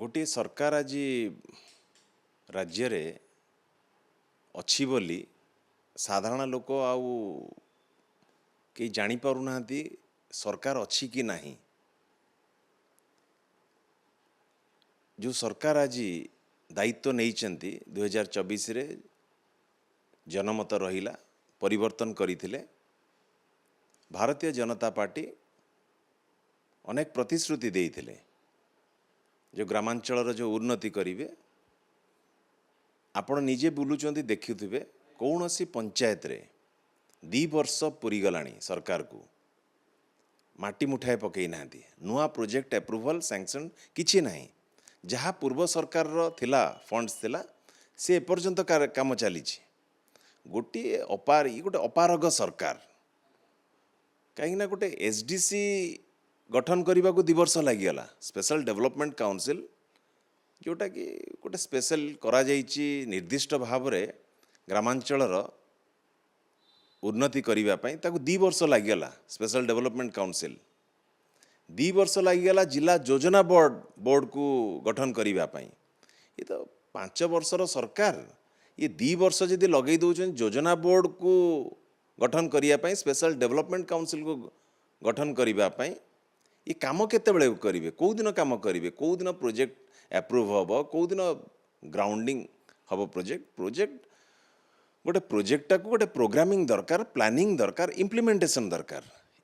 गोटे सरकार आज राज्य रे अच्छी बोली साधारण लोक आउ कई जानी पारु नाहंती सरकार अच्छी कि नहीं। जो सरकार आज दायित्व नहीं 2024 रे जनमत रहिला परिवर्तन करथिले। भारतीय जनता पार्टी अनेक प्रतिश्रुति देइथिले जो ग्रामांचल जो उन्नति करिवे। आपण निजे बुलुचंती देखुथिबे कौन सी पंचायत रे 2 वर्ष पूरी गलानी सरकार को माटी मुठाए पकई नांती नुआ प्रोजेक्ट अप्रूवल सैंक्शन किछि नाही। जहाँ पूर्व सरकार रो थिला फंड्स थिला से एपर्यंत काम चली गोटे अपारग सरकार कहीं गोटे एसडीसी गठन करने को 2 वर्ष लगिगला। स्पेशल डेवलपमेंट काउंसिल जोटा कि गोटे स्पेशल करा जाइछि निर्दिष्ट भाव रे ग्रामांचल उन्नति करने पई ताकू 2 वर्ष लगिगला। स्पेशल डेवलपमेंट काउंसिल 2 वर्ष लगिगला। जिला योजना बोर्ड को गठन करने पई ये तो 5 वर्षर सरकार ये 2 वर्ष जदि लगे दौरान योजना बोर्ड को गठन करने स्पेशल डेवलपमेंट काउंसिल को गठन करने ये काम केतेबेले करिवे कौ दिन काम करिवे कौ दिन प्रोजेक्ट अप्रूव हम कौ दिन ग्राउंडिंग हम प्रोजेक्ट गोटे प्रोजेक्टा को गोटे प्रोग्रामिंग दरकार प्लानिंग दरकार इम्प्लीमेंटेशन दरकार।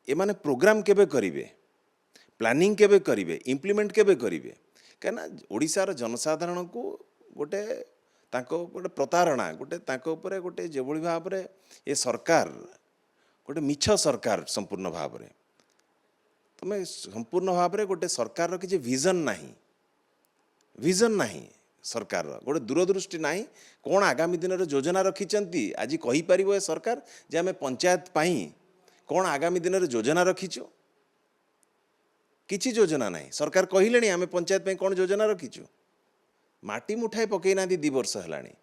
ए माने प्रोग्राम केबे करिवे प्लानिंग केबे करिवे इम्प्लीमेंट केबे करिवे कहना ओडिशार जनसाधारण को गोटे तांको गोटे प्रतारणा गोटे तांको ऊपर गोटे जेभଳି भाव रे ए सरकार गोटे मिछ सरकार संपूर्ण भाव रे तमें संपूर्ण भाव रे गोटे सरकार रो किछि विजन नाही सरकार गोटे दूरदृष्टि नाही। कौन आगामी दिन योजना रखिचंती आज कहि परिबो ए सरकार जे आमे पंचायत पाई कौन आगामी दिन योजना रखिचो किछि योजना नाही। सरकार कहिलेनी आमे पंचायत पाई कौन योजना रखिचो माटी मुठाए पकई ना 2 वर्ष हेलानी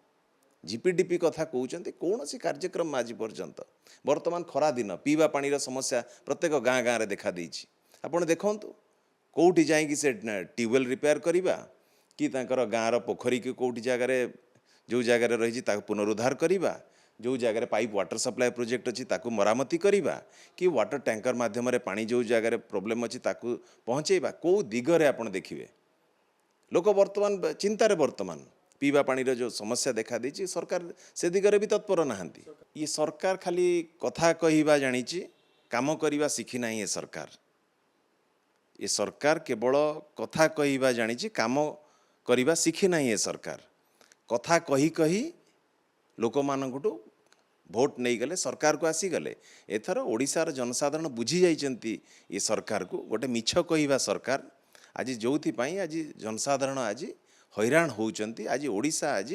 जीपीडीपी कथा कहते कौन सी कार्यक्रम आज पर्यंत वर्तमान खरा दिन पीवा पानी रा समस्या प्रत्येक गाँ गाँव में देखा देछि। आपण देखंतु कोठी जाई से ट्यूबवेल रिपेयर करिबा कि तांकर गाँव पोखरी के कोठी जगार जो जगार रही पुनरुद्धार करिबा जो जगार पाइप वाटर सप्लाई प्रोजेक्ट अच्छी ताकू मरामती करिबा कि वाटर टैंकर माध्यम रे पानी जो जगार प्रॉब्लम अच्छी ताकू पहुँचेबा को दिगरे आपण देखिबे लोक वर्तमान चिंतार वर्तमान पीवा पानी जो समस्या देखा देछि सरकार से दिगरे भी तत्पर नाहंती। ये सरकार खाली कथा कहिबा जानिछि काम करिबा सिखि नाही। ये सरकार केवल कथा कहिबा जानिछि काम करिबा सिखि नाही। ये सरकार कथा कही कही लोक मानकटू भोट नहीं गले सरकार को आसी गले। एथर ओडिशार जनसाधारण बुझी जाइछंती ये सरकार को गोटे मिछ कहिबा सरकार आज जोथि पई आज जनसाधारण आज हैरान होउचंती। आज ओडिशा आज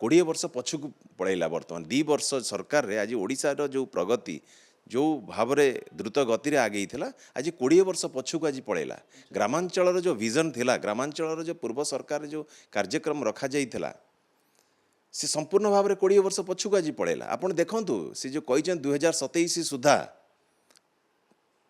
20 वर्ष पछकू पड़ेला वर्तमान 2 वर्ष सरकार रे आज ओडिशार जो प्रगति जो भाव रे द्रुत गति रे आगे थिला आज 20 वर्ष पछकू आज पड़ेला। ग्रामांचल जो विजन थिला ग्रामांचल जो पूर्व सरकार जो कार्यक्रम रखा जाइथिला से संपूर्ण भाव रे 20 वर्ष पछकू आज पड़ेला। आपण देखंतु से जो कहिछन 2027 सुधा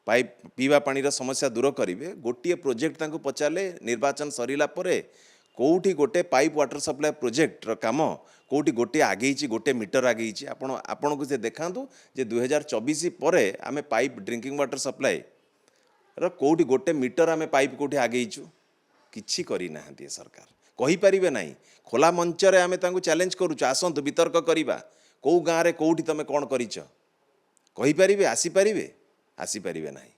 पाइप पीवा पानी समस्या दूर करेंगे गोटे प्रोजेक्ट तांको पचारे निर्वाचन सरीला परे कोठी गोटे पाइप वाटर सप्लाई प्रोजेक्ट काम कोठी गोटे आगे गोटे मीटर आगे आपण को से देखातु जे 2024 पर आम पाइप ड्रिंकिंग वाटर सप्लाई कोठी गोटे मीटर आम पाइप कोठी आगे किछि करी नाहंती सरकार कहि परिबे नाही। खोला मंच रे आमे तांको चैलेंज करूछु आसंतु वितर्क करिबा को गाँव रे कोठी तमे कोन करिछ कहि परिबे आसी परिबे नाही।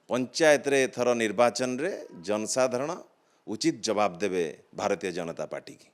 पंचायत रे थर निर्वाचन रे जनसाधारण उचित जवाब देवे भारतीय जनता पार्टी की।